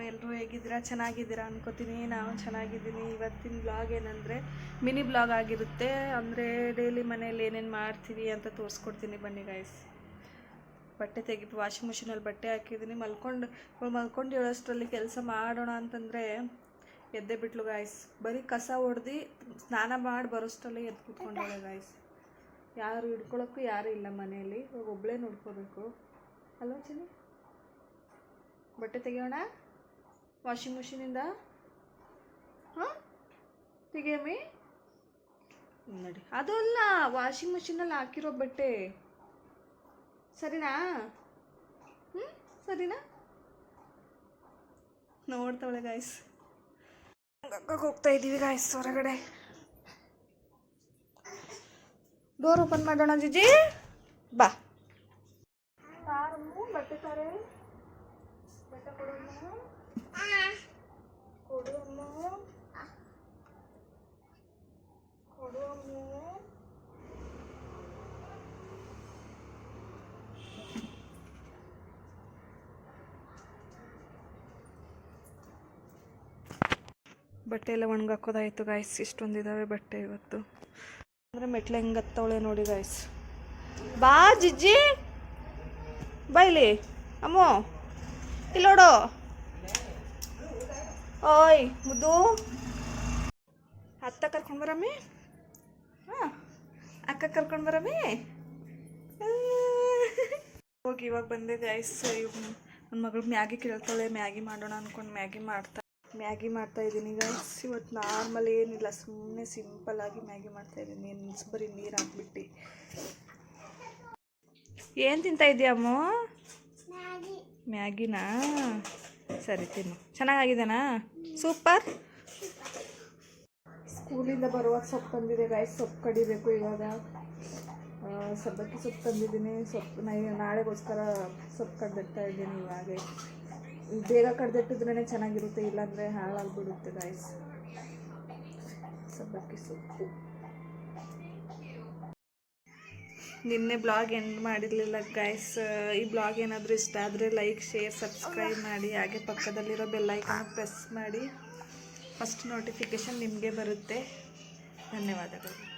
ಎಲ್ಲರೂ ಹೇಗಿದ್ದೀರಾ? ಚೆನ್ನಾಗಿದ್ದೀರಾ ಅನ್ಕೋತೀನಿ. ನಾವು ಚೆನ್ನಾಗಿದ್ದೀನಿ. ಇವತ್ತಿನ ಬ್ಲಾಗ್ ಏನಂದರೆ ಮಿನಿ ಬ್ಲಾಗ್ ಆಗಿರುತ್ತೆ. ಅಂದರೆ ಡೈಲಿ ಮನೇಲಿ ಏನೇನು ಮಾಡ್ತೀವಿ ಅಂತ ತೋರಿಸ್ಕೊಡ್ತೀನಿ ಬನ್ನಿ ಗೈಸ್. ಬಟ್ಟೆ ತೆಗೆದು ವಾಷಿಂಗ್ ಮಿಷಿನಲ್ಲಿ ಬಟ್ಟೆ ಹಾಕಿದ್ದೀನಿ. ಮಲ್ಕೊಂಡು ಹೇಳೋಷ್ಟರಲ್ಲಿ ಕೆಲಸ ಮಾಡೋಣ ಅಂತಂದರೆ ಎದ್ದೆ ಬಿಟ್ಲು ಗಾಯ್ಸ್. ಬರೀ ಕಸ ಹೊಡೆದು ಸ್ನಾನ ಮಾಡಿ ಬರೋಷ್ಟರಲ್ಲಿ ಎದ್ದು ಕೂತ್ಕೊಂಡೋಳೆ ಗಾಯ್ಸ್. ಯಾರು ಹಿಡ್ಕೊಳಕ್ಕೂ ಯಾರೂ ಇಲ್ಲ ಮನೆಯಲ್ಲಿ. ಇವಾಗ ಒಬ್ಬಳೇ ನೋಡ್ಕೋಬೇಕು ಅಲ್ವಾ ಚಿನ್ನಿ? ಬಟ್ಟೆ ತೆಗಿಯೋಣ ವಾಷಿಂಗ್ ಮಿಷಿನಿಂದ. ಹಾಂ ತೆಗಿಯಮ್ಮಿ ನೋಡಿ. ಅದು ಅಲ್ಲ, ವಾಷಿಂಗ್ ಮಿಷಿನಲ್ಲಿ ಹಾಕಿರೋ ಬಟ್ಟೆ. ಸರಿನಾ? ಸರಿನಾ? ನೋಡ್ತಾವಳೆ ಗಾಯ್ಸ್. ಹೋಗ್ತಾ ಇದ್ದೀವಿ ಗಾಯ್ಸ್ ಹೊರಗಡೆ. ಡೋರ್ ಓಪನ್ ಮಾಡೋಣ ಜಿಜಿ. ಬಾ ಬಟ್ಟೆ ತಾರೆ. ಬಟ್ಟೆ ಕೊಡಮ್ಮ ಕೊಡು ಅಮ್ಮ. ಬಟ್ಟೆ ಎಲ್ಲ ಒಣಗಾಕೋದಾಯ್ತು ಗಾಯ್ಸ್. ಇಷ್ಟೊಂದಿದ್ದಾವೆ ಬಟ್ಟೆ ಇವತ್ತು. ಅಂದರೆ ಮೆಟ್ಲು ಹೆಂಗೆ ಹತ್ತವಳೆ ನೋಡಿ ಗಾಯ್ಸ್. ಬಾ ಜಿಜ್ಜಿ ಬೈಲಿ ಅಮ್ಮೋ ಇಲ್ಲೋಡು. ಓಯ್ ಮುದ್ದು ಅತ್ತ ಕರ್ಕೊಂಡು ಬರಮ್ಮಿ. ಹಾಂ ಅಕ್ಕ ಕರ್ಕೊಂಡು ಬರಮ್ಮಿ. ಹೋಗಿ ಇವಾಗ ಬಂದೆ ಗಾಯ್ಸ್. ನನ್ನ ಮಗಳು ಮ್ಯಾಗಿ ಕೇಳ್ತಾಳೆ. ಮ್ಯಾಗಿ ಮಾಡೋಣ ಅಂದ್ಕೊಂಡು ಮ್ಯಾಗಿ ಮಾಡ್ತಾ ಇದ್ದೀನಿ ಗೈಸ್. ಇವತ್ತು ನಾರ್ಮಲ್ ಏನಿಲ್ಲ, ಸುಮ್ಮನೆ ಸಿಂಪಲ್ಲಾಗಿ ಮ್ಯಾಗಿ ಮಾಡ್ತಾಯಿದ್ದೀನಿ. ಬರೀ ನೀರು ಹಾಕ್ಬಿಟ್ಟು. ಏನು ತಿಂತಾ ಇದೆಯಮ್ಮ? ಮ್ಯಾಗಿನಾ? ಸರಿ ತಿನ್ನು. ಚೆನ್ನಾಗಿದೆನಾ? ಸೂಪರ್. ಸ್ಕೂಲಿಂದ ಬರುವಾಗ ಸೊಪ್ಪು ತಂದಿದೆ ಗೈಸ್. ಸೊಪ್ಪು ಕಡಿಬೇಕು ಇವಾಗ. ಸಬ್ಬಕ್ಕಿ ಸೊಪ್ಪು ತಂದಿದ್ದೀನಿ. ಸೊಪ್ಪು ನಾಳೆಗೋಸ್ಕರ ಸೊಪ್ಪು ಕಡ್ದಿಡ್ತಾ ಇದ್ದೀನಿ ಇವಾಗ. ಬೇಗ ಕಡ್ದಿಟ್ಟಿದ್ರೇ ಚೆನ್ನಾಗಿರುತ್ತೆ, ಇಲ್ಲಾಂದರೆ ಹಾಳಾಗ್ಬಿಡುತ್ತೆ ಗಾಯ್ಸ್. ಸಬ್ಬಕ್ಕಿ ಸೊಪ್ಪು. ನಿನ್ನೆ ಬ್ಲಾಗ್ ಎಂಡ್ ಮಾಡಿರಲಿಲ್ಲ ಗಾಯ್ಸ್. ಈ ಬ್ಲಾಗ್ ಏನಾದರೂ ಇಷ್ಟ ಆದರೆ ಲೈಕ್, ಶೇರ್, ಸಬ್ಸ್ಕ್ರೈಬ್ ಮಾಡಿ. ಹಾಗೆ ಪಕ್ಕದಲ್ಲಿರೋ ಬೆಲ್ ಐಕಾನ್ ಪ್ರೆಸ್ ಮಾಡಿ. ಫಸ್ಟ್ ನೋಟಿಫಿಕೇಷನ್ ನಿಮಗೆ ಬರುತ್ತೆ. ಧನ್ಯವಾದಗಳು.